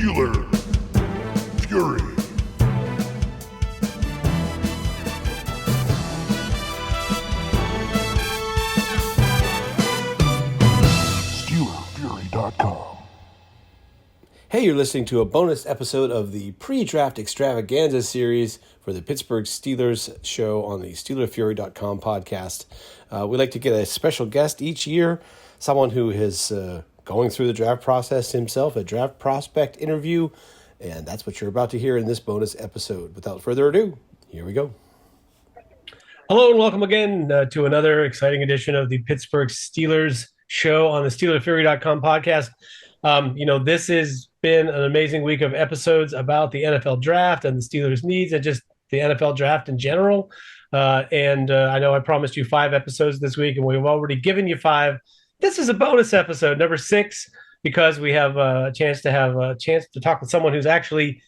Steeler Fury. SteelerFury.com. Hey, you're listening to a bonus episode of the pre-draft extravaganza series for the Pittsburgh Steelers show on the SteelerFury.com podcast. We like to get a special guest each year, someone who is going through the draft process himself, a draft prospect interview, and that's what you're about to hear in this bonus episode. Without further ado, here we go. Hello and welcome again to another exciting edition of the Pittsburgh Steelers show on the SteelerFury.com podcast. This has been an amazing week of episodes about the NFL draft and the Steelers' needs and just the NFL draft in general. And I know I promised you 5 episodes this week, and we've already given you 5. This is a bonus episode, number 6, because we have a chance to talk with someone who's actually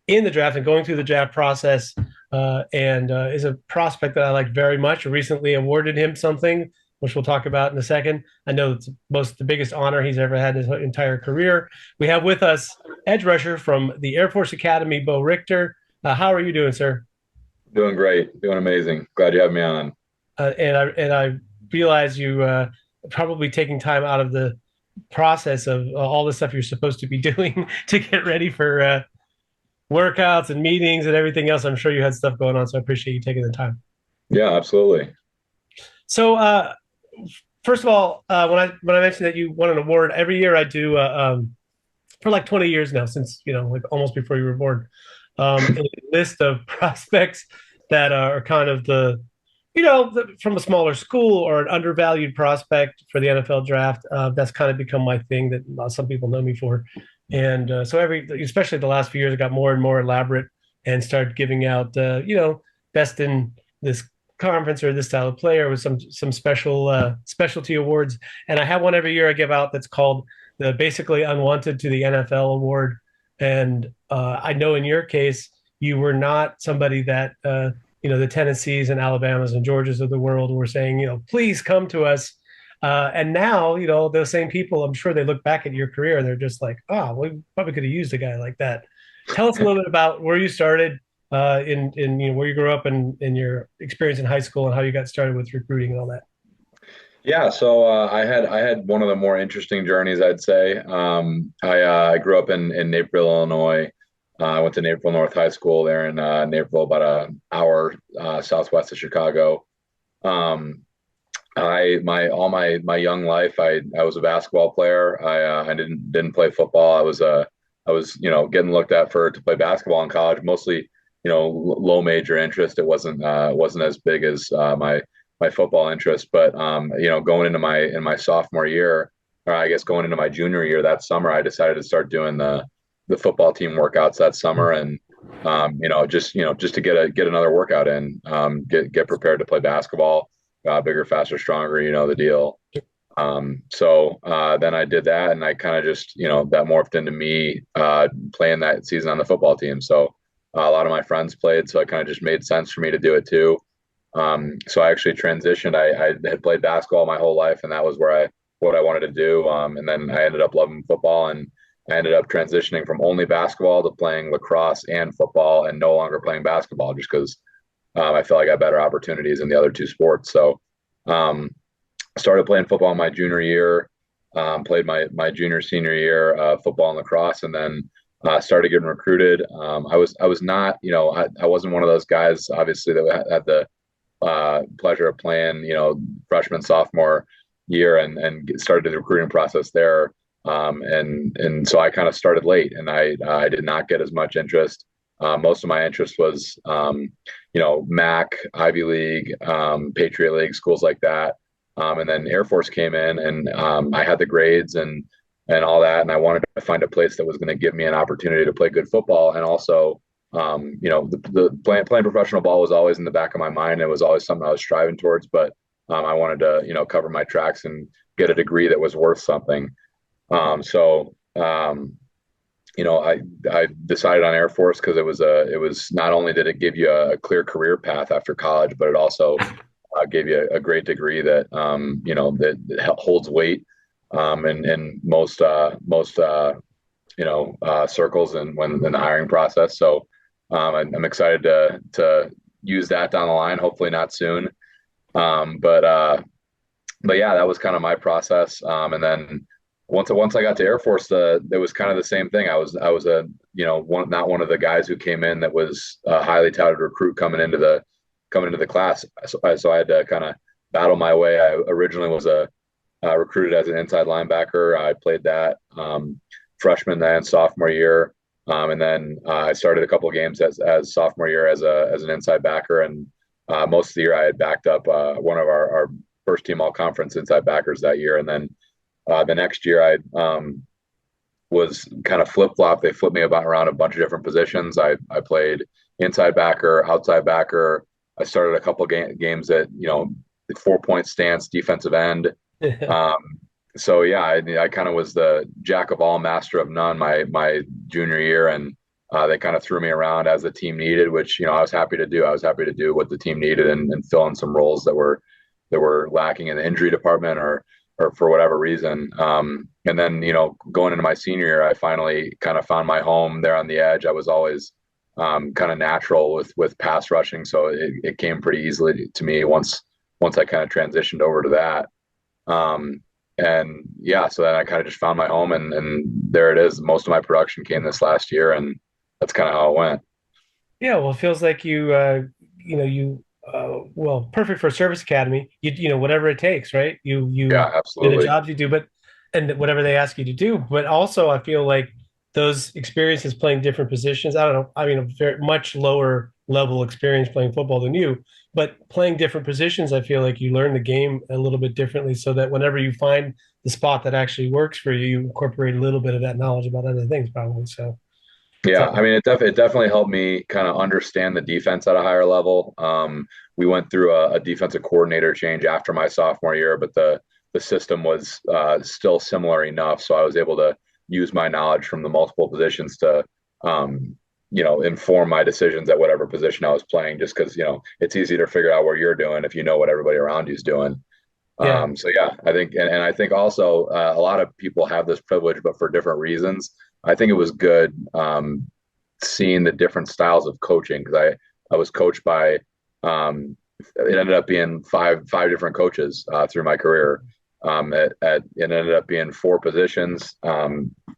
in the draft and going through the draft process, and is a prospect that I like very much. Recently awarded him something, which we'll talk about in a second. I know it's the biggest honor he's ever had in his entire career. We have with us edge rusher from the Air Force Academy, Bo Richter. How are you doing, sir? Doing great. Doing amazing. Glad you have me on. And I realize you probably taking time out of the process of all the stuff you're supposed to be doing to get ready for workouts and meetings and everything else. I'm sure you had stuff going on, so I appreciate you taking the time. Yeah, absolutely. So, first of all, when I mentioned that you won an award, every year I do for like 20 years now, since like almost before you were born, a list of prospects that are kind of from a smaller school or an undervalued prospect for the NFL draft. That's kind of become my thing that some people know me for, and so especially the last few years, it got more and more elaborate and started giving out best in this conference or this style of player with some special specialty awards. And I have one every year I give out that's called the Basically Unwanted to the NFL award. And I know in your case, you were not somebody that, the Tennessees and Alabamas and Georgias of the world were saying, please come to us. And now, those same people, I'm sure they look back at your career and they're just like, we probably could have used a guy like that. Tell us a little bit about where you started, in where you grew up and in your experience in high school and how you got started with recruiting and all that. Yeah, so I had one of the more interesting journeys, I'd say. I grew up in Naperville, Illinois. I went to Naperville North High School there in Naperville, about an hour southwest of Chicago. My young life, I was a basketball player. I didn't play football. I was getting looked at to play basketball in college, mostly low major interest. It wasn't as big as my football interest, but going into my sophomore year, or I guess going into my junior year, that summer, I decided to start doing the football team workouts that summer, and just to get another workout in, get prepared to play basketball, bigger, faster, stronger, the deal. So then I did that, and I kind of just that morphed into me playing that season on the football team. So a lot of my friends played, so it kind of just made sense for me to do it too. So I actually transitioned. I had played basketball my whole life, and that was what I wanted to do. And then I ended up loving football, and I ended up transitioning from only basketball to playing lacrosse and football, and no longer playing basketball just because I felt like I had better opportunities in the other two sports. So started playing football my junior year, played my junior, senior year football and lacrosse, and then started getting recruited. I was not, I wasn't one of those guys, obviously, that had the pleasure of playing, freshman, sophomore year and started the recruiting process there. And so I kind of started late, and I did not get as much interest. Most of my interest was, MAC, Ivy League, Patriot League, schools like that. And then Air Force came in, and I had the grades and all that, and I wanted to find a place that was going to give me an opportunity to play good football, and also the playing professional ball was always in the back of my mind. It was always something I was striving towards, but I wanted to cover my tracks and get a degree that was worth something. So I decided on Air Force because it was not only did it give you a clear career path after college, but it also gave you a great degree that that holds weight in most circles and when in the hiring process. So I'm excited to use that down the line. Hopefully not soon. Um, but uh, but yeah, that was kind of my process. And then once I got to Air Force, it was kind of the same thing. I was a not one of the guys who came in that was a highly touted recruit coming into the class. So I had to kind of battle my way. I originally was a recruited as an inside linebacker. I played that freshman and sophomore year, and then I started a couple of games as sophomore year as an inside backer, and most of the year I had backed up one of our first team all conference inside backers that year, and then the next year I was kind of flip flop. They flipped me about around a bunch of different positions. I played inside backer, outside backer. I started a couple games at 4 point stance, defensive end. Um, so yeah, I kind of was the jack of all, master of none my junior year, and they kind of threw me around as the team needed, which I was happy to do. I was happy to do what the team needed and fill in some roles that were lacking in the injury department or for whatever reason. And then going into my senior year, I finally kind of found my home there on the edge. I was always kind of natural with pass rushing, so it came pretty easily to me once I kind of transitioned over to that. Um, and yeah, so then I kind of just found my home, and there it is. Most of my production came this last year, and that's kind of how it went. Yeah, well, it feels like well, perfect for a service academy. Whatever it takes, right? You Yeah, do the absolutely. jobs you do, but and whatever they ask you to do. But also, I feel like those experiences playing different positions. I don't know. I mean, a very much lower level experience playing football than you, but playing different positions, I feel like you learn the game a little bit differently, so that whenever you find the spot that actually works for you, you incorporate a little bit of that knowledge about other things, probably. So Yeah, I mean, it definitely helped me kind of understand the defense at a higher level. We went through a defensive coordinator change after my sophomore year, but the system was still similar enough, so I was able to use my knowledge from the multiple positions to inform my decisions at whatever position I was playing. Just because it's easy to figure out where you're doing if you know what everybody around you is doing. yeah, So yeah, I think, and I think also a lot of people have this privilege, but for different reasons. I think it was good seeing the different styles of coaching because I was coached by it ended up being five different coaches through my career. It ended up being four positions.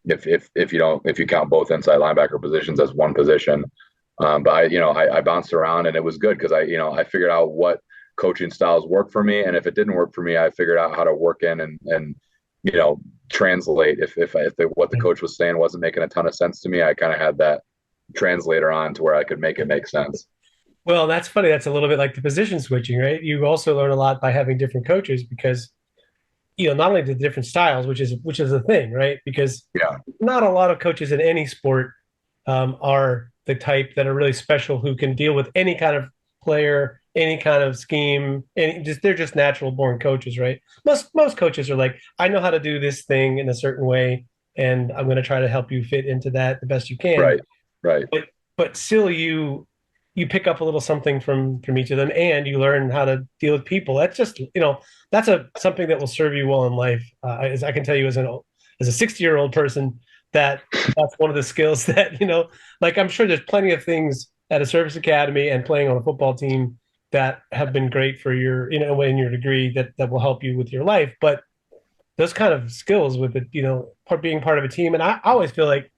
If you count both inside linebacker positions as one position, but I bounced around and it was good because I figured out what coaching styles work for me, and if it didn't work for me, I figured out how to work in and you know translate if what the coach was saying wasn't making a ton of sense to me. I kind of had that translator on to where I could make it make sense. well, that's funny. That's a little bit like the position switching, right? You also learn a lot by having different coaches because not only the different styles, which is a thing, right? Because Yeah, not a lot of coaches in any sport are the type that are really special who can deal with any kind of player, any kind of scheme, and they're just natural born coaches, right? Most coaches are like, I know how to do this thing in a certain way, and I'm going to try to help you fit into that the best you can. right, right. but but still you pick up a little something from each of them, and you learn how to deal with people. That's just that's a something that will serve you well in life. As I can tell you as a 60-year-old person, that's one of the skills that like I'm sure there's plenty of things at a service academy and playing on a football team that have been great for your in your degree that will help you with your life. But those kind of skills with it, being part of a team, and I always feel like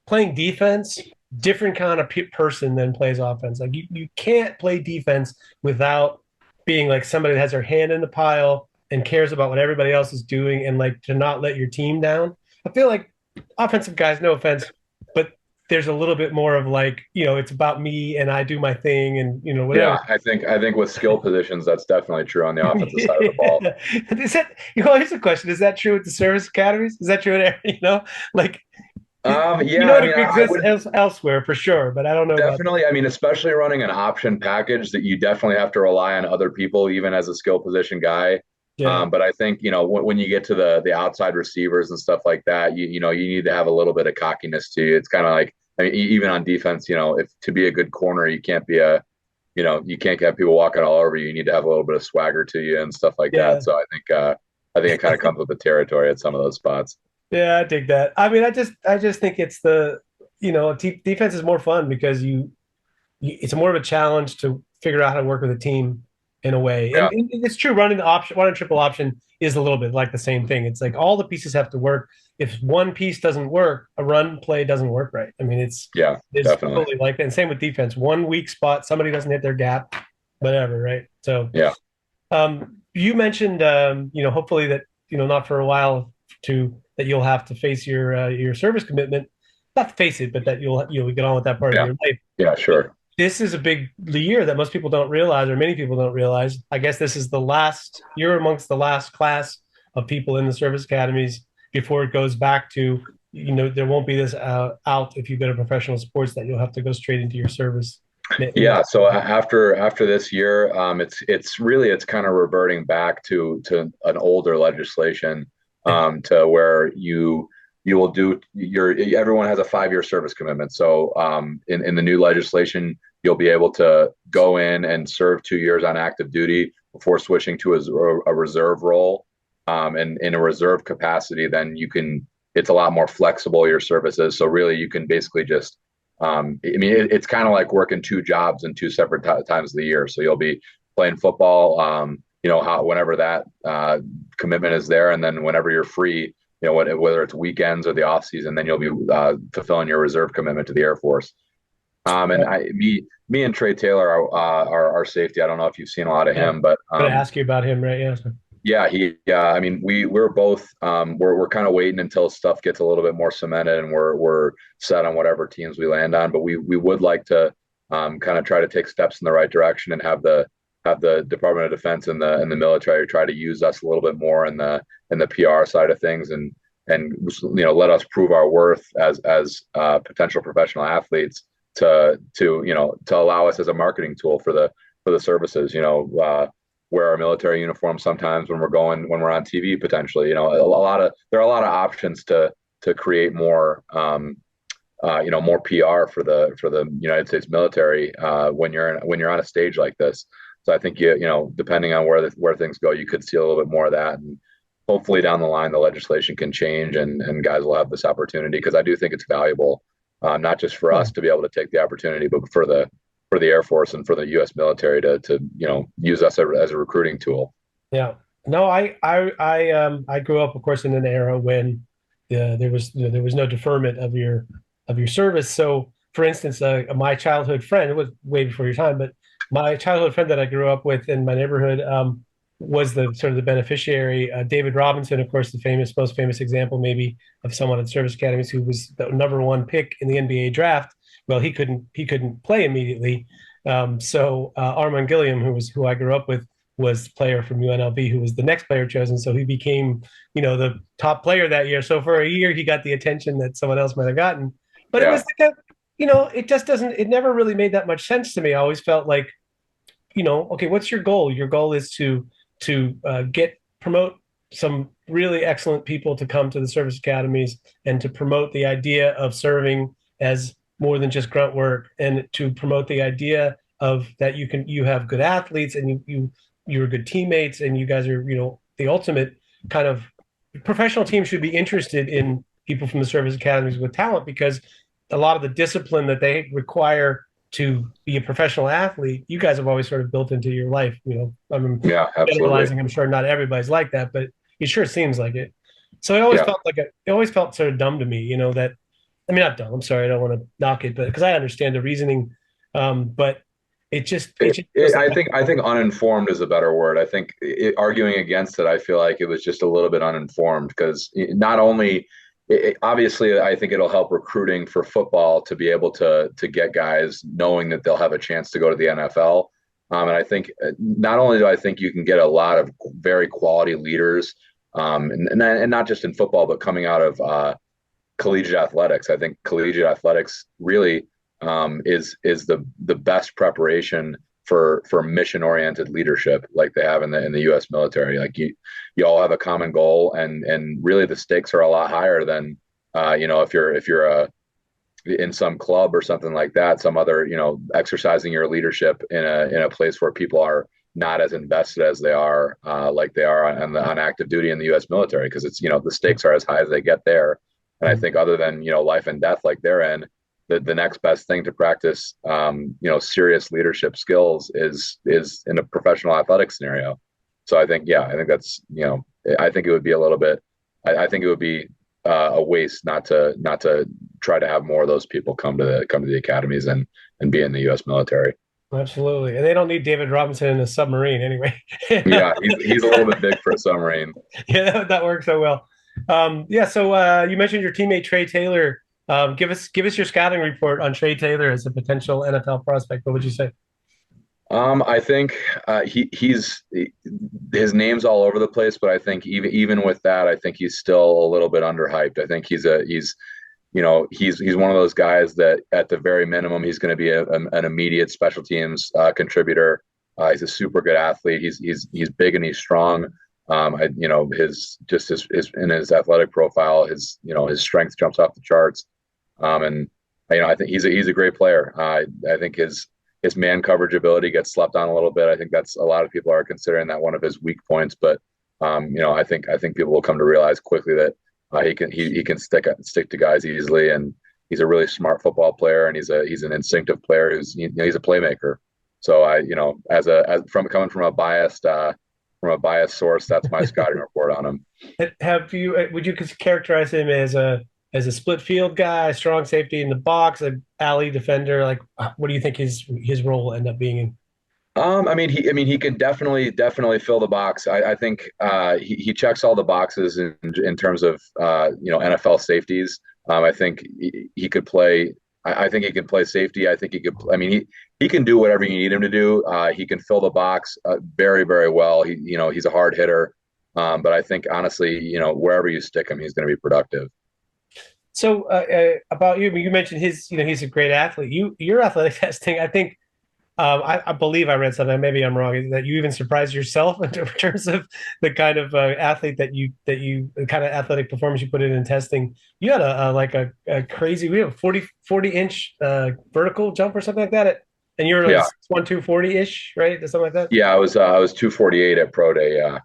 playing defense, different kind of person than plays offense. Like you can't play defense without being like somebody that has their hand in the pile and cares about what everybody else is doing and like to not let your team down. I feel like offensive guys, no offense, but there's a little bit more of like, it's about me and I do my thing and whatever. Yeah, I think with skill positions, that's definitely true on the offensive side of the ball. Is that here's the question. Is that true with the service academies? Is that true in like Yeah, I it mean, I exists would elsewhere for sure, but I don't know about. definitely. I mean, especially running an option package that you definitely have to rely on other people, even as a skill position guy. Yeah, But I think when you get to the outside receivers and stuff like that, you need to have a little bit of cockiness to you. It's kind of like I mean, even on defense, if to be a good corner, you can't have people walking all over you. You need to have a little bit of swagger to you and stuff like yeah. that. So I think it kind of comes with the territory at some of those spots. Yeah, I dig that. I mean, I just think it's defense is more fun because it's more of a challenge to figure out how to work with a team in a way. Yeah, And it's true, running triple option is a little bit like the same thing. It's like all the pieces have to work. If one piece doesn't work, a run play doesn't work right. I mean, yeah, it's definitely. totally like that. And same with defense. One weak spot, somebody doesn't hit their gap, whatever, right? So Yeah, you mentioned, hopefully that, not for a while that you'll have to face your service commitment, not to face it, but that you'll get on with that part of yeah, your life. yeah, But sure. this is a big year that most people don't realize, or many people don't realize. I guess this is the last, you're amongst the last class of people in the service academies before it goes back to, there won't be this out if you go to professional sports that you'll have to go straight into your service. Yeah, so after this year, it's kind of reverting back to an older legislation, Yeah. to where you will do your everyone has a 5 year service commitment. So in the new legislation, you'll be able to go in and serve 2 years on active duty before switching to a reserve role. And in a reserve capacity, then it's a lot more flexible, your services. So really, you can basically just I mean, it's kind of like working two jobs in two separate times of the year. So you'll be playing football, whenever that commitment is there, and then whenever you're free, whether it's weekends or the off season, then you'll be fulfilling your reserve commitment to the Air Force. And me and Trey Taylor are our safety. I don't know if you've seen a lot of Yeah. him, but I'm gonna ask you about him, right? Yeah. yeah, yeah. I mean, we're both we're kind of waiting until stuff gets a little bit more cemented and we're set on whatever teams we land on. But we would like to kind of try to take steps in the right direction and have the Department of Defense and the military try to use us a little bit more in the PR side of things and let us prove our worth as potential professional athletes to allow us as a marketing tool for the services. Wear our military uniform sometimes when we're on TV potentially. There are a lot of options to create more more PR for the United States military when you're on a stage like this. So I think depending on where things go, you could see a little bit more of that, and hopefully down the line the legislation can change and guys will have this opportunity, because I do think it's valuable, not just for us to be able to take the opportunity, but for the Air Force and for the U.S. military to use us as a recruiting tool. Yeah. No, I grew up, of course, in an era when there was no deferment of your service. So, for instance, my childhood friend, it was way before your time, but my childhood friend that I grew up with in my neighborhood was the sort of the beneficiary. David Robinson, of course, the most famous example maybe of someone at service academies who was the number one pick in the NBA draft. Well, he couldn't play immediately. So Armand Gilliam, who I grew up with, was the player from UNLV who was the next player chosen. So he became, the top player that year. So for a year, he got the attention that someone else might have gotten. But it Yeah, was like it just doesn't, it never really made that much sense to me. I always felt like, okay, what's your goal? Your goal is to promote some really excellent people to come to the service academies and to promote the idea of serving as more than just grunt work, and to promote the idea of that you have good athletes and you're good teammates and you guys are the ultimate kind of professional team should be interested in people from the service academies with talent, because a lot of the discipline that they require to be a professional athlete, you guys have always sort of built into your life. I'm yeah, absolutely. generalizing. I'm sure not everybody's like that, but it sure seems like it. So Yeah. it always felt sort of dumb to me, that, I mean, not dumb. I'm sorry, I don't want to knock it, but because I understand the reasoning, but it just wasn't. I think uninformed is a better word. I think arguing against it, I feel like it was just a little bit uninformed, because not only obviously I think it'll help recruiting for football to be able to get guys knowing that they'll have a chance to go to the NFL. And I think not only do I think you can get a lot of very quality leaders, and not just in football, but coming out of collegiate athletics. I think collegiate athletics really is the best preparation for mission oriented leadership, like they have in the U.S. military. Like you all have a common goal, and really the stakes are a lot higher than if you're in some club or something like that, some other exercising your leadership in a place where people are not as invested as they are like they are on active duty in the U.S. military, because it's the stakes are as high as they get there. And I think other than life and death like they're in, the next best thing to practice serious leadership skills is in a professional athletic scenario. So I think that's I think it would be a little bit. I think it would be a waste not to try to have more of those people come to the academies and be in the U.S. military. Absolutely. And they don't need David Robinson in a submarine anyway. Yeah, he's a little bit big for a submarine. Yeah, that works so well. Yeah, so you mentioned your teammate Trey Taylor. Give us your scouting report on Trey Taylor as a potential NFL prospect. What would you say? I think he's his name's all over the place, but I think even with that, I think he's still a little bit underhyped. I think he's one of those guys that at the very minimum he's going to be an immediate special teams contributor. He's a super good athlete. He's big and he's strong. His in his athletic profile, his strength jumps off the charts. And I think he's a great player. I think his man coverage ability gets slept on a little bit. I think that's a lot of people are considering that one of his weak points, but I think people will come to realize quickly that he can stick to guys easily, and he's a really smart football player, and he's an instinctive player he's a playmaker. So coming from a biased source, that's my scouting report on him. Would you characterize him as a split field guy, strong safety in the box, an alley defender? Like, what do you think his role will end up being in? He can definitely fill the box. I think he checks all the boxes in terms of NFL safeties. I think he could play. I think he can play safety. I think he could. He can do whatever you need him to do. He can fill the box very, very well. He's a hard hitter. But I think honestly, wherever you stick him, he's going to be productive. So about you, you mentioned he's a great athlete. Your athletic testing, I think. I believe I read something. Maybe I'm wrong. That you even surprised yourself in terms of the kind of athlete the kind of athletic performance you put in testing. You had a crazy, we have a 40 inch vertical jump or something like that. And you were like 240 ish, right? Something like that. Yeah, I was 248 at Pro Day. Yeah.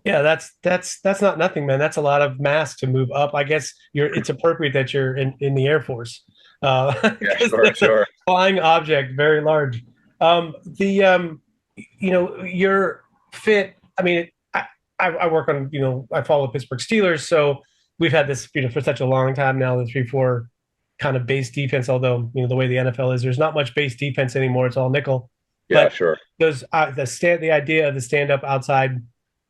Yeah, that's not nothing, man. That's a lot of mass to move up. I guess it's appropriate that you're in the Air Force. Yeah, sure. Flying object, very large. You're fit. I work on, I follow the Pittsburgh Steelers, so we've had this, for such a long time now, the 3-4 kind of base defense. Although, the way the NFL is, there's not much base defense anymore. It's all nickel. Yeah, but sure. Those the idea of the stand up outside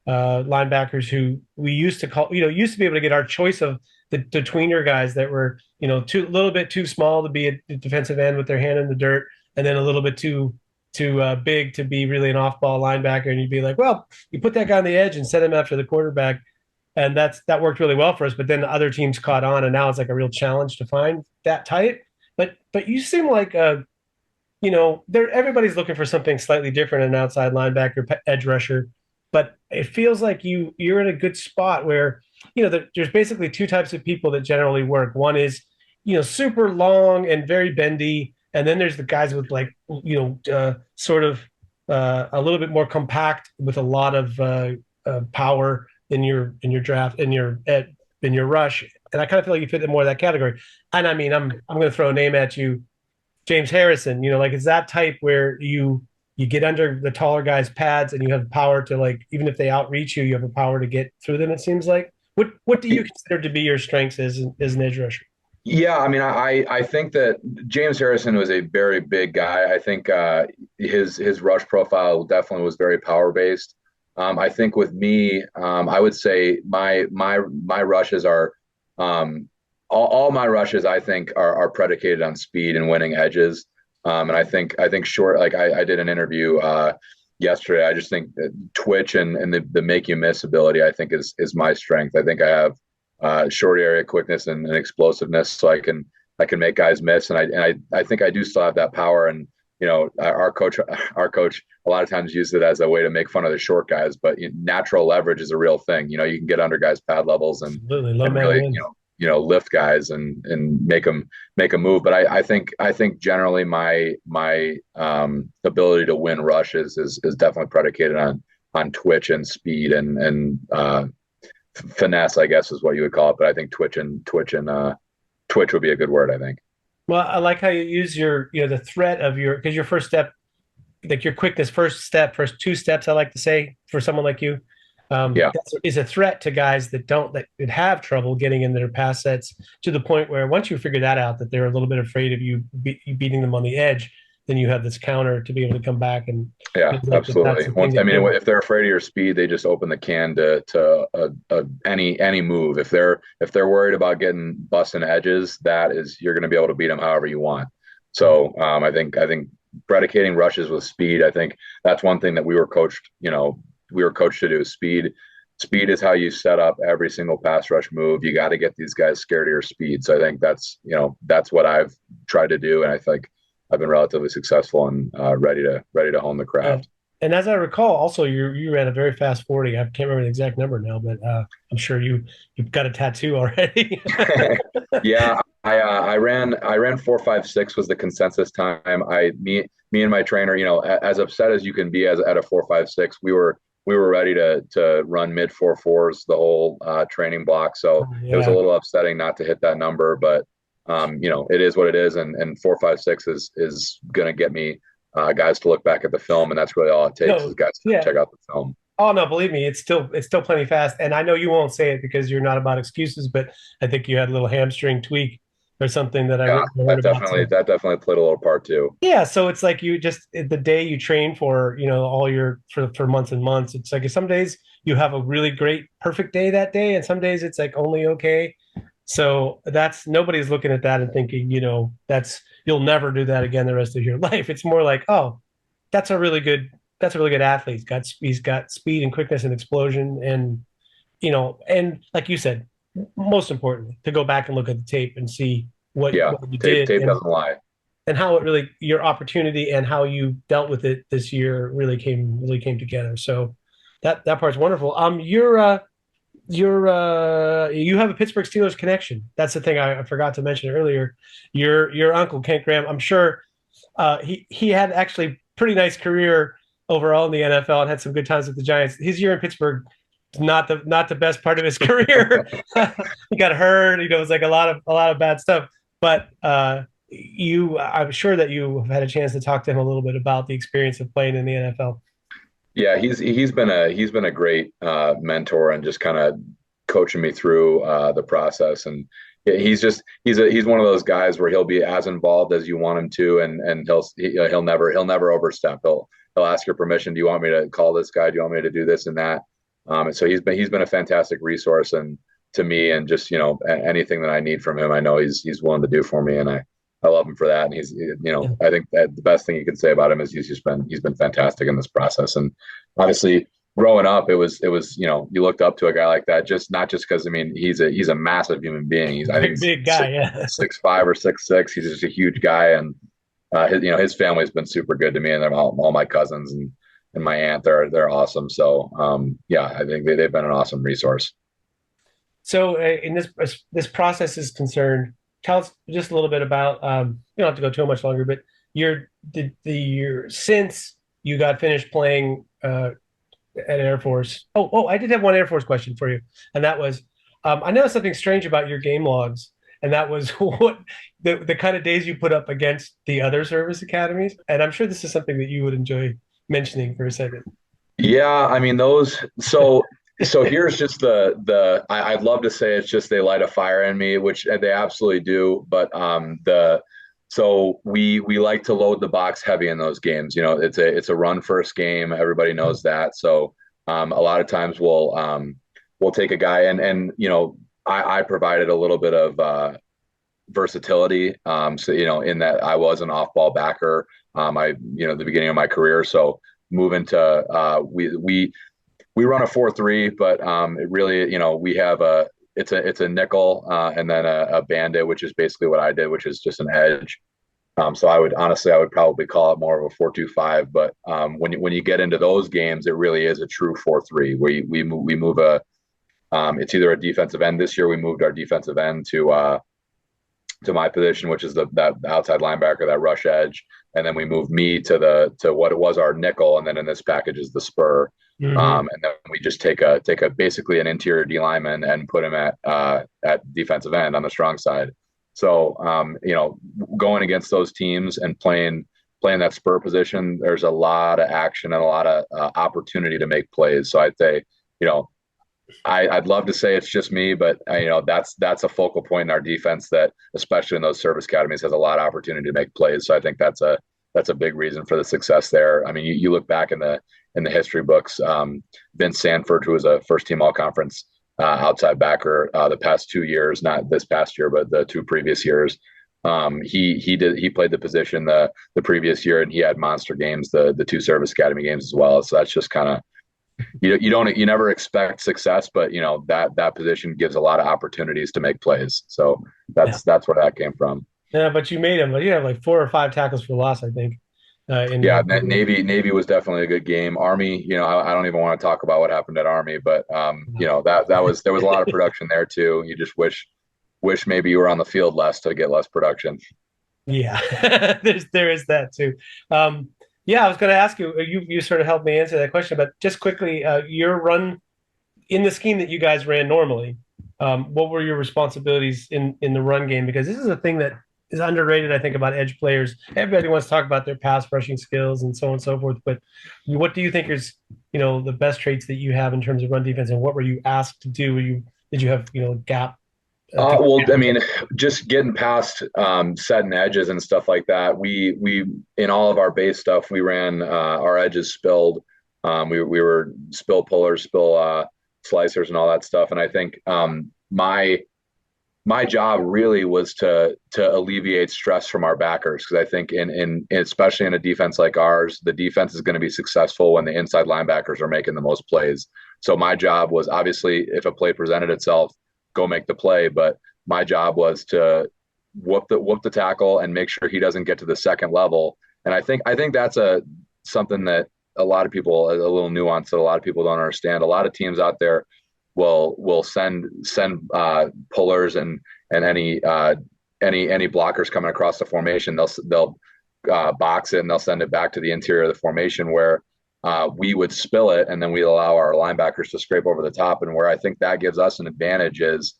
linebackers who we used to call, used to be able to get our choice of the tweener guys that were, a little bit too small to be a defensive end with their hand in the dirt, and then a little bit too big to be really an off-ball linebacker. And you'd be like, well, you put that guy on the edge and set him after the quarterback, and that worked really well for us. But then the other teams caught on, and now it's like a real challenge to find that type. But you seem like everybody's looking for something slightly different, an outside linebacker, edge rusher. But it feels like you're in a good spot where there's basically two types of people that generally work. One is super long and very bendy, and then there's the guys with sort of a little bit more compact with a lot of power in your draft, in your rush. And I kind of feel like you fit in more of that category. And I'm going to throw a name at you, James Harrison. It's that type where you get under the taller guys' pads and you have power to, even if they outreach you, you have the power to get through them. It seems like. What do you consider to be your strengths as an edge rusher? Yeah, I think that James Harrison was a very big guy. I think his rush profile definitely was very power based. I think with me, I would say my rushes are all my rushes. I think are predicated on speed and winning edges. And I think short. Like I did an interview yesterday. I just think twitch and the make you miss ability, I think is my strength. I think I have short area quickness and explosiveness, so I can make guys miss. And I think I do still have that power. And our coach a lot of times uses it as a way to make fun of the short guys. But natural leverage is a real thing. You can get under guys' pad levels and really lift guys and make them move. But I think generally my ability to win rushes is definitely predicated on twitch and speed and finesse, I guess is what you would call it. But I think twitch would be a good word, I think. Well, I like how you use the threat of because your first step, like your quickness, first two steps, I like to say for someone like you, Yeah. is a threat to guys that have trouble getting in their pass sets, to the point where once you figure that out, that they're a little bit afraid of you beating them on the edge, then you have this counter to be able to come back and Yeah, like absolutely. do. If they're afraid of your speed, they just open the can to any move. If they're worried about getting busting edges, you're going to be able to beat them however you want. So I think predicating rushes with speed. I think that's one thing that we were coached. We were coached to do. Speed is how you set up every single pass rush move. You got to get these guys scared of your speed. So I think that's what I've tried to do, and I think I've been relatively successful and ready to hone the craft. And as I recall, also you ran a very fast 40. I can't remember the exact number now, but I'm sure you've got a tattoo already. Yeah, I ran 4.56 was the consensus time. Me and my trainer, as upset as you can be at a 4.56, we were ready to run mid 4.4s the whole training block. So Yeah. It was a little upsetting not to hit that number, but it is what it is, and 4.56 is going to get me guys to look back at the film, and that's really all it takes is guys to check out the film. Oh no, believe me, it's still plenty fast. And I know you won't say it because you're not about excuses, but I think you had a little hamstring tweak or something that I heard that definitely played a little part too. Yeah, so it's like you just the day you train for, for months and months. It's like some days you have a really great perfect day that day, and some days it's like only okay. So nobody's looking at that and thinking, you'll never do that again the rest of your life. It's more like, oh, that's a really good athlete. He's got speed and quickness and explosion, and and like you said, most importantly, to go back and look at the tape and see what you did. Tape doesn't lie. And how it really, your opportunity and how you dealt with it this year really came together. So that part's wonderful. You have a Pittsburgh Steelers connection. That's the thing I forgot to mention earlier. Your uncle Kent Graham, I'm sure he had actually pretty nice career overall in the NFL and had some good times with the Giants. His year in Pittsburgh, not the best part of his career. He got hurt. It was like a lot of bad stuff. But I'm sure that you have had a chance to talk to him a little bit about the experience of playing in the NFL. Yeah, he's been a great mentor and just kind of coaching me through the process. And he's one of those guys where he'll be as involved as you want him to, and he'll never overstep. He'll ask your permission. Do you want me to call this guy? Do you want me to do this and that? And so he's been a fantastic resource and to me, and just anything that I need from him, I know he's willing to do for me, and I love him for that. And I think that the best thing you can say about him is he's been fantastic in this process. And obviously growing up, it was you looked up to a guy like that, not just because he's a massive human being. I think big guy, 6'5" or 6'6". He's just a huge guy, and his family's been super good to me, and all my cousins and my aunt, they're awesome. So I think they've been an awesome resource. So in this process is concerned, tell us just a little bit about, you don't have to go too much longer, but since you got finished playing at Air Force. Oh, I did have one Air Force question for you. And that was, I noticed something strange about your game logs. And that was what the kind of days you put up against the other service academies. And I'm sure this is something that you would enjoy mentioning for a second. Yeah, those, so here's just I'd love to say it's just they light a fire in me, which they absolutely do. But so we like to load the box heavy in those games. It's a run first game. Everybody knows that. So a lot of times we'll take a guy and I provided a little bit of versatility. So in that I was an off ball backer. The beginning of my career. So moving to we run a 4-3, but it really, we have it's a nickel and then a bandit, which is basically what I did, which is just an edge. So I would probably call it more of a 4-2-5. But when you get into those games, it really is a true 4-3 where we move It's either a defensive end. This year we moved our defensive end to my position, which is that outside linebacker, that rush edge, and then we moved me to what it was our nickel, and then in this package is the spur. And then we just take a basically an interior D lineman and put him at defensive end on the strong side. So going against those teams and playing that spur position, there's a lot of action and a lot of opportunity to make plays. So I'd say, I'd love to say it's just me, but that's a focal point in our defense that, especially in those service academies, has a lot of opportunity to make plays. So I think that's a big reason for the success there. I mean, you look back in the history books, Vince Sanford, who was a first team all conference outside backer the past 2 years, not this past year, but the 2 previous years. He played the position the previous year, and he had monster games, the 2 service academy games as well. So that's just kind of, you never expect success, but that position gives a lot of opportunities to make plays. So that's where that came from. Yeah, but you made him. You have like 4 or 5 tackles for loss, I think. Navy was definitely a good game. Army, I don't even want to talk about what happened at Army, but there was a lot of production there too. You just wish maybe you were on the field less to get less production. Yeah, there is that too. Yeah, I was going to ask you. You sort of helped me answer that question, but just quickly, your run in the scheme that you guys ran normally. What were your responsibilities in the run game? Because this is a thing that is underrated, I think, about edge players. Everybody wants to talk about their pass rushing skills and so on and so forth. But what do you think is, the best traits that you have in terms of run defense, and what were you asked to do? Did you have, gap? Well, I mean, just getting past setting edges and stuff like that. We in all of our base stuff, we ran our edges spilled. We were spill pullers, spill slicers, and all that stuff. And I think my job really was to alleviate stress from our backers, because I think in especially in a defense like ours, the defense is going to be successful when the inside linebackers are making the most plays. So my job was, obviously, if a play presented itself, go make the play. But my job was to whoop the tackle and make sure he doesn't get to the second level. And I think that's something that a lot of people, a little nuance that a lot of people don't understand. A lot of teams out there will send pullers and any blockers coming across the formation. They'll box it and they'll send it back to the interior of the formation, where we would spill it, and then we allow our linebackers to scrape over the top. And where I think that gives us an advantage is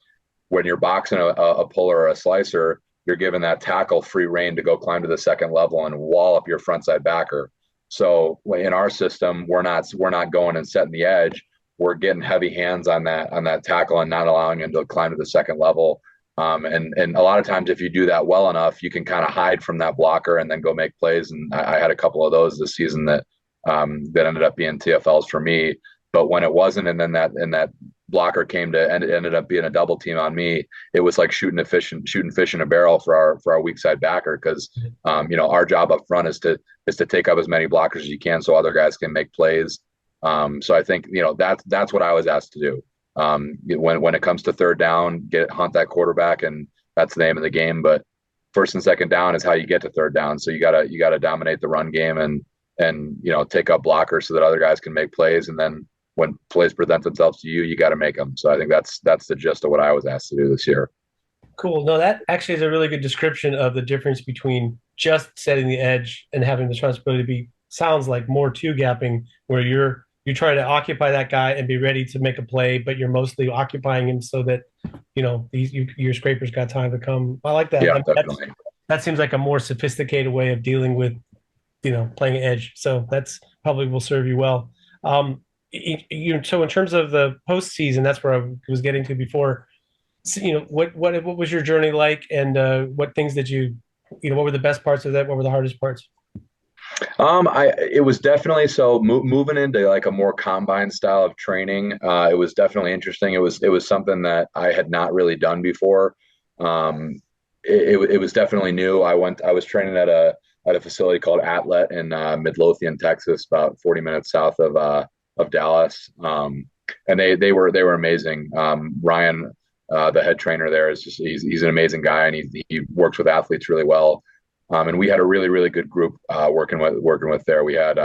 when you're boxing a puller or a slicer, you're giving that tackle free reign to go climb to the second level and wall up your frontside backer. So in our system, we're not going and setting the edge. We're getting heavy hands on that tackle and not allowing him to climb to the second level. And a lot of times, if you do that well enough, you can kind of hide from that blocker and then go make plays. And I had a couple of those this season that ended up being TFLs for me. But when it wasn't, and then that blocker came to and it ended up being a double team on me, it was like shooting fish in a barrel for our weak side backer, because our job up front is to take up as many blockers as you can so other guys can make plays. So I think that's what I was asked to do. When it comes to third down, hunt that quarterback, and that's the name of the game. But first and second down is how you get to third down. So you gotta dominate the run game and take up blockers so that other guys can make plays. And then when plays present themselves to you, you got to make them. So I think that's the gist of what I was asked to do this year. Cool. No, that actually is a really good description of the difference between just setting the edge and having the responsibility to be. Sounds like more two gapping, where you're trying to occupy that guy and be ready to make a play, but you're mostly occupying him so that your scrapers got time to come. I like that. Yeah, definitely. That seems like a more sophisticated way of dealing with playing an edge. So that's probably will serve you well. So in terms of the postseason, that's where I was getting to before. So, what was your journey like, and what things did you what were the best parts of that? What were the hardest parts? It was definitely moving into like a more combine style of training. It was definitely interesting. It was something that I had not really done before. It was definitely new. I was training at a facility called Atlet in Midlothian, Texas, about 40 minutes south of Dallas. And they were amazing. Ryan, the head trainer there, he's an amazing guy, and he works with athletes really well. And we had a really, really good group working with there. We had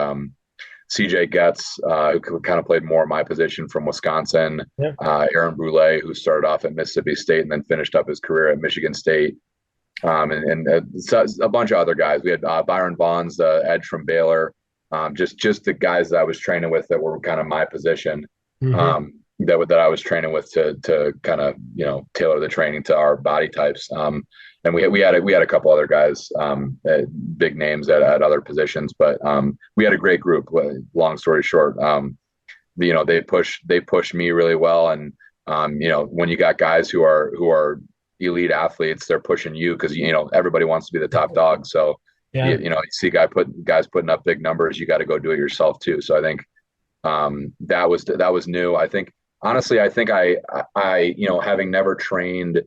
CJ Getz, who kind of played more my position from Wisconsin, Yeah. Aaron Brule, who started off at Mississippi State and then finished up his career at Michigan State, and a bunch of other guys. We had Byron Bonds, the edge from Baylor, just the guys that I was training with that were kind of my position. Mm-hmm. That I was training with to kind of tailor the training to our body types. And we had a couple other guys, big names at other positions, but we had a great group. Long story short, they push me really well, and when you got guys who are elite athletes, they're pushing you because everybody wants to be the top dog. So Yeah. you see guys putting up big numbers, you got to go do it yourself too. So I think that was new. I think honestly, I having never trained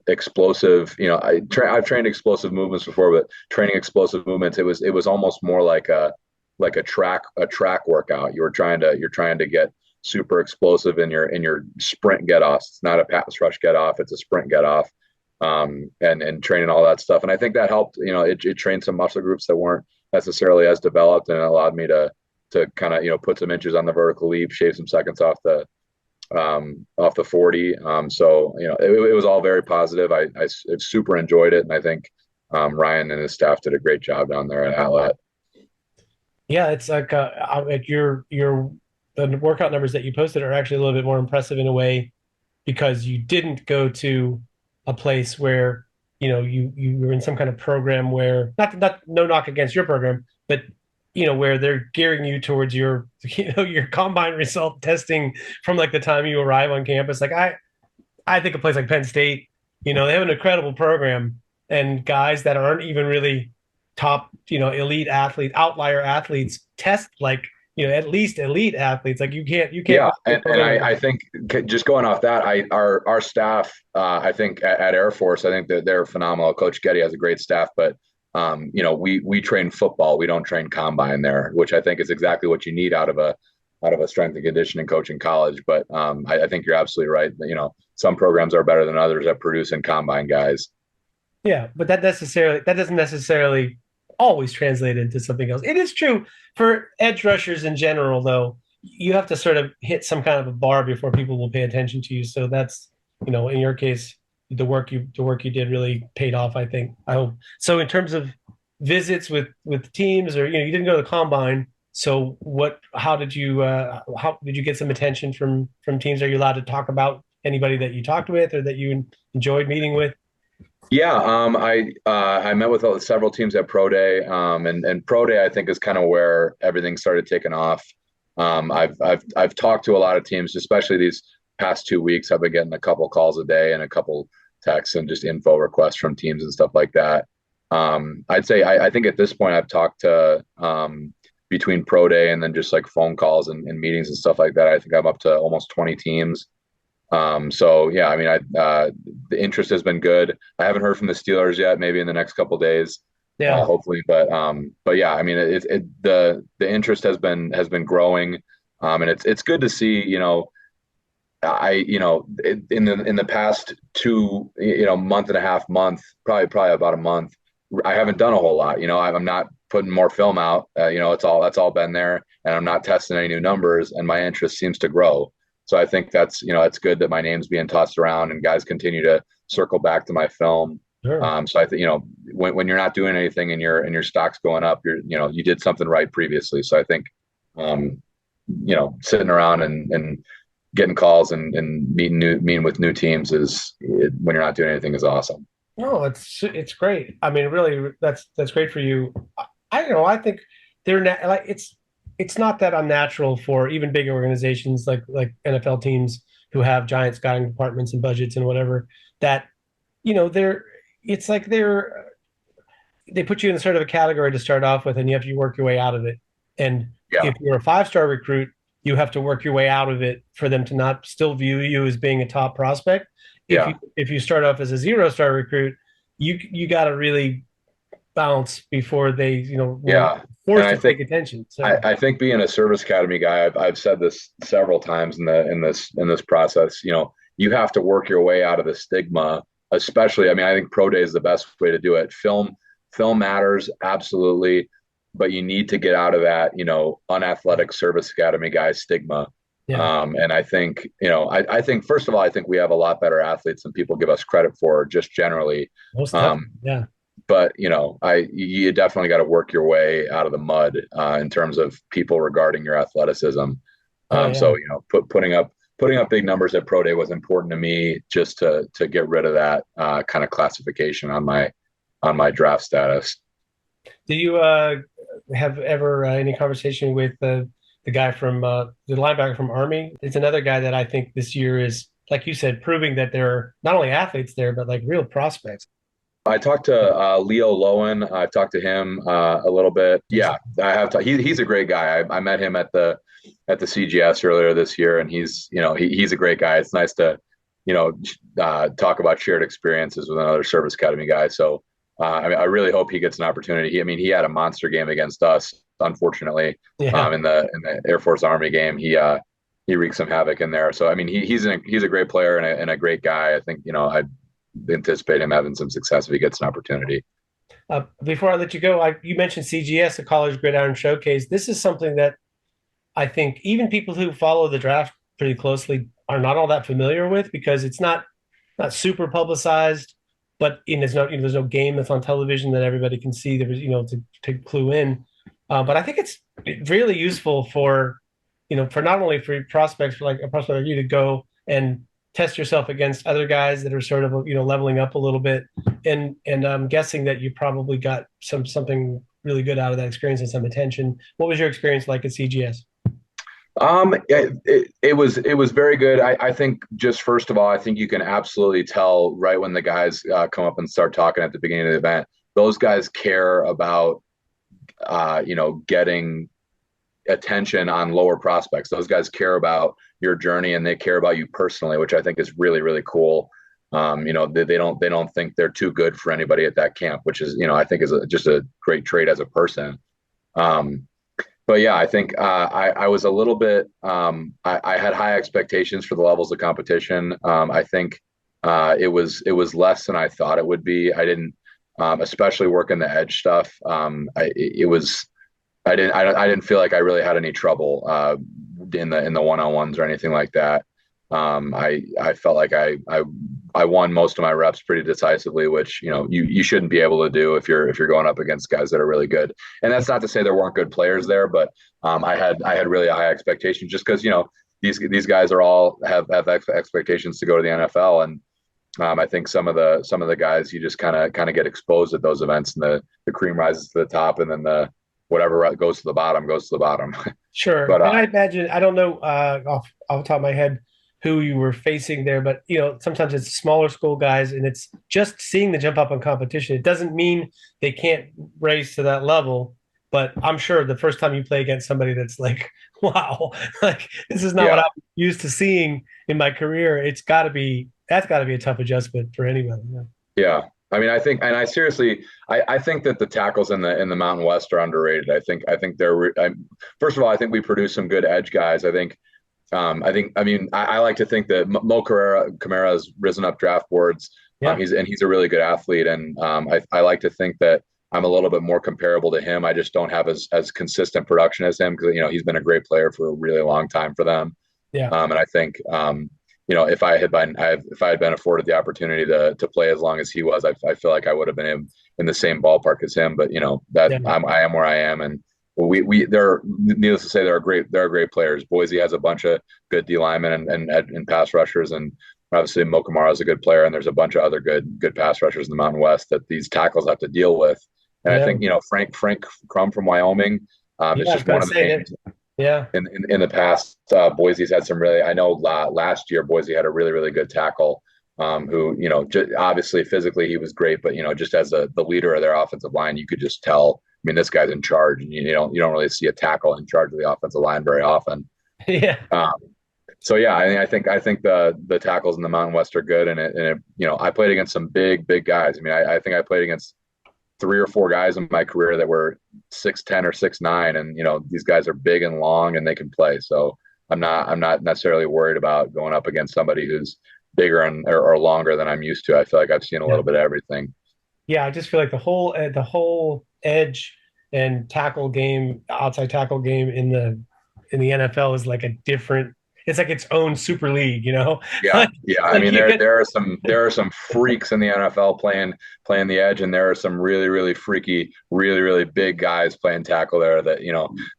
explosive, I've trained explosive movements before, but training explosive movements, it was almost more like a track workout. You're trying to get super explosive in your sprint get offs. It's not a pass rush get off, it's a sprint get off. And training all that stuff. And I think that helped, it trained some muscle groups that weren't necessarily as developed, and it allowed me to kind of, put some inches on the vertical leap, shave some seconds off the 40. So, it was all very positive. I super enjoyed it. And I think, Ryan and his staff did a great job down there at Outlet. Yeah, it's like the workout numbers that you posted are actually a little bit more impressive in a way because you didn't go to a place where you were in some kind of program where not no knock against your program, but where they're gearing you towards your your combine result testing from like the time you arrive on campus. Like I think a place like Penn State, they have an incredible program and guys that aren't even really top, elite athlete, outlier athletes test like, at least elite athletes. Like you can't. Yeah, and I think just going off that, our staff, I think at Air Force, I think that they're phenomenal. Coach Getty has a great staff, but we train football. We don't train combine there, which I think is exactly what you need out of a strength and conditioning coach in college. But I think you're absolutely right. Some programs are better than others at producing combine guys. Yeah, but that doesn't necessarily always translate into something else. It is true for edge rushers in general, though. You have to sort of hit some kind of a bar before people will pay attention to you. So that's, in your case, the work you did really paid off, I think. I hope. So in terms of visits with teams, or you didn't go to the combine. So how did you get some attention from teams? Are you allowed to talk about anybody that you talked with or that you enjoyed meeting with? Yeah, I met with several teams at Pro Day, and Pro Day I think is kind of where everything started taking off. I've talked to a lot of teams, especially these past 2 weeks. I've been getting a couple calls a day and a couple texts and just info requests from teams and stuff like that. I'd say I think at this point I've talked to between Pro Day and then just like phone calls and meetings and stuff like that. I think I'm up to almost 20 teams. So yeah, I mean, the interest has been good. I haven't heard from the Steelers yet. Maybe in the next couple of days, hopefully. But yeah, I mean, the interest has been growing, and it's good to see. In the past month and a half, probably about a month, I haven't done a whole lot. I'm not putting more film out. That's all been there, and I'm not testing any new numbers, and my interest seems to grow. So I think that's, it's good that my name's being tossed around and guys continue to circle back to my film. Sure. So I think, when you're not doing anything and your stock's going up, you did something right previously. So I think, sitting around and getting calls and meeting with new teams when you're not doing anything is awesome. No, it's great. I mean, really, that's great for you. I think they're like it's not that unnatural for even big organizations like NFL teams who have giant scouting departments and budgets and whatever that, they put you in sort of a category to start off with, and you have to work your way out of it. And if you're a 5-star recruit, you have to work your way out of it for them to not still view you as being a top prospect. If you start off as a 0-star recruit, you got to really bounce before they, forced to take attention. So I think being a service academy guy, I've said this several times in this process. You have to work your way out of the stigma. Especially, I mean, I think Pro Day is the best way to do it. Film matters absolutely. but you need to get out of that, unathletic service academy guy stigma. Yeah, And I think, I think first of all, I think we have a lot better athletes than people give us credit for, just generally. most Um, definitely. Yeah. but you definitely got to work your way out of the mud in terms of people regarding your athleticism. Oh So yeah. putting up big numbers at pro day was important to me, just to get rid of that kind of classification on my draft status. Do you have ever any conversation with the guy from the linebacker from Army? It's another guy that I think this year is, like you said, proving that there are not only athletes there, but like real prospects. I talked to Leo Lowen. I've talked to him a little bit. Yeah, I have. He's a great guy. I met him at the CGS earlier this year, and he's a great guy. It's nice to talk about shared experiences with another service academy guy. So I really hope he gets an opportunity. He had a monster game against us, unfortunately, Yeah. in the Air Force Army game. He wreaked some havoc in there. So he's a great player and a great guy. I think I anticipate him having some success if he gets an opportunity. Before I let you go, you mentioned CGS, the College Gridiron Showcase. This is something that I think even people who follow the draft pretty closely are not all that familiar with because it's not super publicized, but there's no game that's on television that everybody can see. There was to clue in, but I think it's really useful for not only for prospects, for like a prospect like you to go and test yourself against other guys that are sort of leveling up a little bit, and I'm guessing that you probably got something really good out of that experience and some attention. What was your experience like at CGS? It was very good. I think just first of all, I think you can absolutely tell right when the guys come up and start talking at the beginning of the event. Those guys care about getting attention on lower prospects. Those guys care about your journey and they care about you personally, which I think is really, really cool. They don't think they're too good for anybody at that camp, which is, I think is just a great trait as a person. Um, but yeah, I think I was a little bit. I had high expectations for the levels of competition. I think it was less than I thought it would be. I didn't, especially working the edge stuff. It was. I didn't feel like I really had any trouble in the one-on-ones or anything like that. I felt like I won most of my reps pretty decisively, which you shouldn't be able to do if you're going up against guys that are really good. And that's not to say there weren't good players there, but I had really high expectations just because these guys are all have expectations to go to the NFL, and I think some of the guys you just kind of get exposed at those events, and the cream rises to the top, and then the whatever goes to the bottom goes to the bottom. Sure. But And I imagine, I don't know off the top of my head who you were facing there, but sometimes it's smaller school guys and it's just seeing the jump up in competition. It doesn't mean they can't raise to that level, but I'm sure the first time you play against somebody that's like, wow, like this is not what yeah, I'm used to seeing in my career. That's gotta be a tough adjustment for anybody. Yeah. yeah. I think, and I seriously, I think that the tackles in the Mountain West are underrated. I think first of all, I think we produce some good edge guys. I like to think that Mo Kamara has risen up draft boards. Yeah. He's a really good athlete, and I like to think that I'm a little bit more comparable to him. I just don't have as consistent production as him because he's been a great player for a really long time for them. Yeah. And I think if I had been afforded the opportunity to play as long as he was, I feel like I would have been in the same ballpark as him. But that Yeah. I am where I am, and we they're needless to say they're great players. Boise has a bunch of good D linemen and pass rushers, and obviously Mo Kamara is a good player, and there's a bunch of other good pass rushers in the Mountain West that these tackles have to deal with. And I Yeah. think Frank Crum from Wyoming is Yeah. I was just one gonna of the say that. names Yeah. in the past. Boise's had some really. I know last year Boise had a really really good tackle. Who obviously physically he was great, but just as the leader of their offensive line, you could just tell. This guy's in charge, and you don't really see a tackle in charge of the offensive line very often. Yeah. Um, so yeah, I think the tackles in the Mountain West are good, and I played against some big guys. I think I played against 3 or 4 guys in my career that were 6'10" or 6'9", and these guys are big and long and they can play. So I'm not necessarily worried about going up against somebody who's bigger or longer than I'm used to. I feel like I've seen a Yeah. little bit of everything. Yeah, I just feel like the whole edge and outside tackle game in the NFL is like a different. It's like its own super league, you know. Yeah, like, yeah. I like mean, you get, there are some freaks in the NFL playing the edge, and there are some really freaky, really big guys playing tackle there. That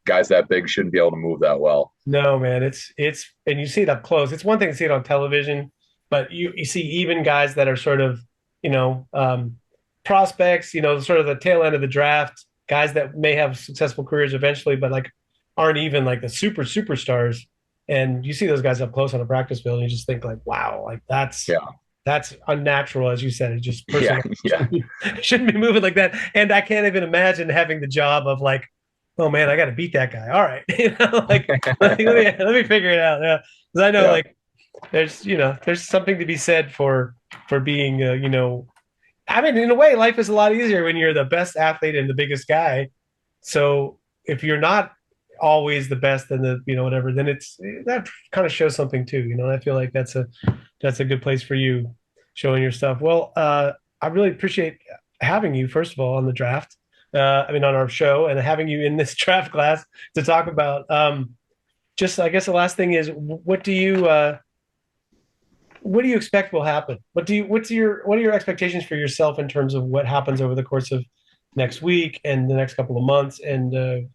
guys that big shouldn't be able to move that well. no, man, it's and you see it up close. It's one thing to see it on television, but you see even guys that are sort of, you know, prospects, sort of the tail end of the draft, guys that may have successful careers eventually, but like aren't even like the superstars. And you see those guys up close on a practice field, and you just think like, wow, like Yeah, that's unnatural, as you said. It just yeah, personally yeah, shouldn't be moving like that. And I can't even imagine having the job of like, oh man, I got to beat that guy. All right, like let me figure it out. Yeah, because I know yeah. like there's something to be said for being I mean, in a way, life is a lot easier when you're the best athlete and the biggest guy. So if you're not always the best and whatever, then that kind of shows something too. I feel like that's a good place for you showing your stuff. Well, I really appreciate having you, first of all, on the draft. I mean, on our show, and having you in this draft class to talk about. Just, I guess the last thing is, what do you expect will happen? What are your expectations for yourself in terms of what happens over the course of next week and the next couple of months? And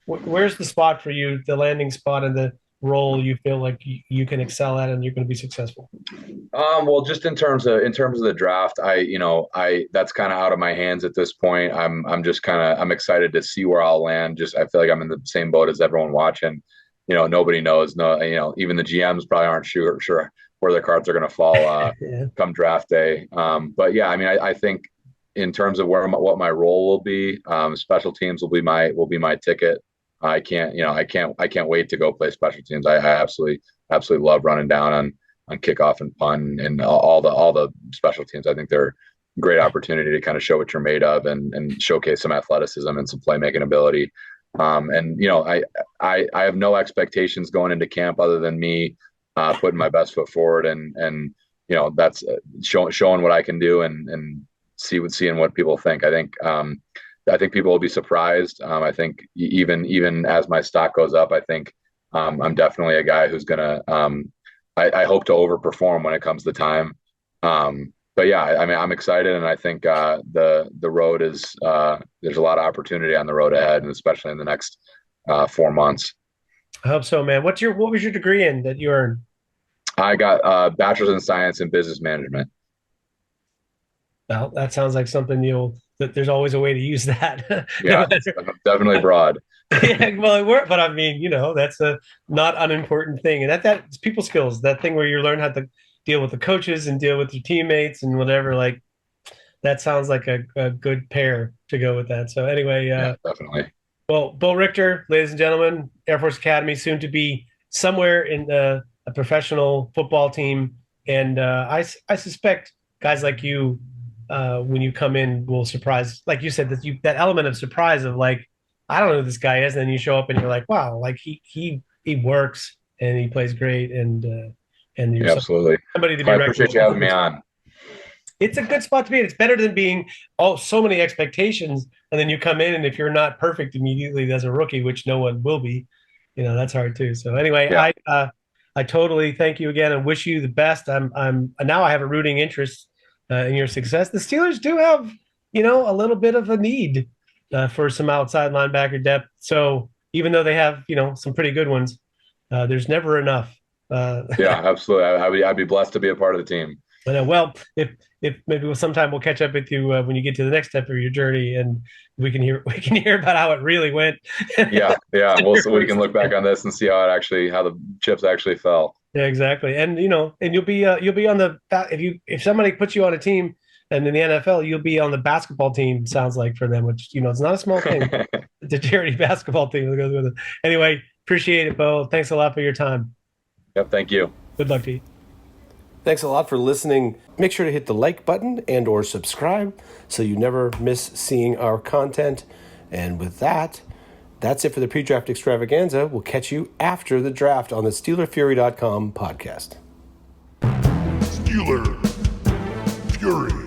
where's the spot for you, the landing spot and the role you feel like you can excel at and you're going to be successful? Well, just in terms of the draft, I that's kind of out of my hands at this point. I'm excited to see where I'll land. Just I feel like I'm in the same boat as everyone watching. Nobody knows. No, even the GMs probably aren't sure where their cards are going to fall Yeah. come draft day. But yeah, I mean, I think in terms of what my role will be, special teams will be my ticket. I can't wait to go play special teams. I absolutely love running down on kickoff and punt and all the special teams. I think they're a great opportunity to kind of show what you're made of and showcase some athleticism and some playmaking ability. And I have no expectations going into camp other than me putting my best foot forward and that's showing what I can do and seeing what people think. I think people will be surprised. I think even as my stock goes up, I think I'm definitely a guy who's gonna. I hope to overperform when it comes to time. But yeah, I mean, I'm excited, and I think the road is there's a lot of opportunity on the road ahead, and especially in the next 4 months. I hope so, man. What was your degree in that you earned? I got a bachelor's in science and business management. Well, that sounds like something that there's always a way to use that. Yeah, definitely broad. Yeah, well, it worked, but I mean, that's a not unimportant thing, and that's people skills. That thing where you learn how to deal with the coaches and deal with your teammates and whatever. Like that sounds like a good pair to go with that. So anyway, Yeah, definitely. well, Bo Richter, ladies and gentlemen, Air Force Academy, soon to be somewhere in a professional football team, and I suspect guys like you, when you come in, will surprise. Like you said, that element of surprise of like, I don't know who this guy is, and then you show up and you're like, wow, like he works and he plays great, and you're Yeah, absolutely. somebody to be I recognized. appreciate you having me on. It's a good spot to be in. It's better than being so many expectations, and then you come in, and if you're not perfect immediately as a rookie, which no one will be, that's hard too. So anyway, Yeah. I totally thank you again and wish you the best. I'm now I have a rooting interest in your success. The Steelers do have a little bit of a need for some outside linebacker depth. So even though they have some pretty good ones, there's never enough. Yeah, absolutely. I'd be blessed to be a part of the team. Well, if maybe sometime we'll catch up with you when you get to the next step of your journey, and we can hear about how it really went. Yeah. So we can look back on this and see how the chips actually fell. Yeah, exactly. And and you'll be on the if somebody puts you on a team and in the NFL, you'll be on the basketball team. Sounds like for them, which it's not a small thing. It's a charity basketball team that goes with it. Anyway, appreciate it, Bo. Thanks a lot for your time. Yep. Thank you. Good luck to you. Thanks a lot for listening. Make sure to hit the like button and or subscribe so you never miss seeing our content. And with that, that's it for the pre-draft extravaganza. We'll catch you after the draft on the SteelerFury.com podcast. Steeler Fury.